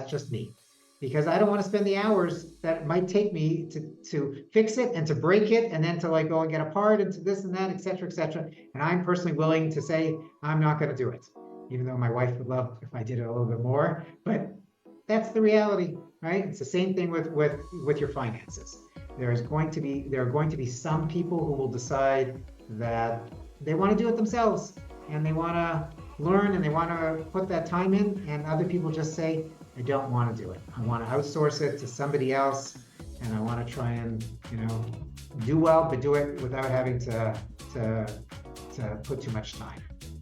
that's just me. Because I don't want to spend the hours that it might take me to fix it and to break it and then to like go and get a part and to this and that, et cetera, et cetera. And I'm personally willing to say, I'm not going to do it, even though my wife would love if I did it a little bit more. But that's the reality, right? It's the same thing with your finances. There are going to be some people who will decide that they want to do it themselves and they want to learn and they want to put that time in, and other people just say, I don't want to do it. I want to outsource it to somebody else, and I want to try and do well, but do it without having to put too much time.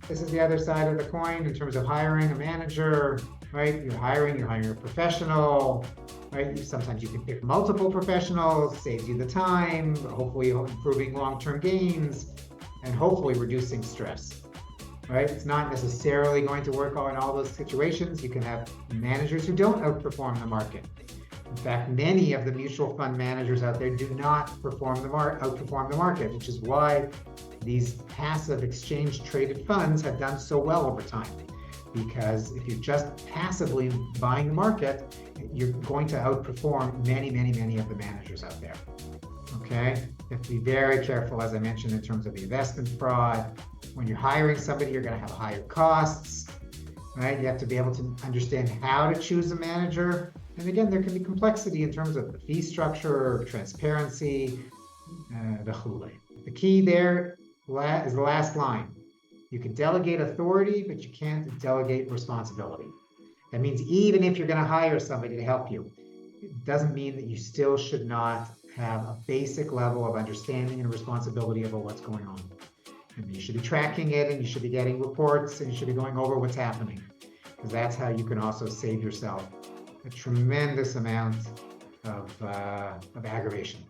This is the other side of the coin in terms of hiring a manager, right? You're hiring a professional, right? Sometimes you can pick multiple professionals, saves you the time, hopefully improving long-term gains, and hopefully reducing stress. Right? It's not necessarily going to work in all those situations. You can have managers who don't outperform the market. In fact, many of the mutual fund managers out there do not outperform the market, which is why these passive exchange traded funds have done so well over time. Because if you're just passively buying the market, you're going to outperform many, many, many of the managers out there. Okay? You have to be very careful, as I mentioned, in terms of the investment fraud. When you're hiring somebody, you're going to have higher costs, right? You have to be able to understand how to choose a manager. And again, there can be complexity in terms of the fee structure, transparency, the key there is the last line. You can delegate authority, but you can't delegate responsibility. That means even if you're going to hire somebody to help you, it doesn't mean that you still should not have a basic level of understanding and responsibility about what's going on. And you should be tracking it, and you should be getting reports, and you should be going over what's happening, because that's how you can also save yourself a tremendous amount of aggravation.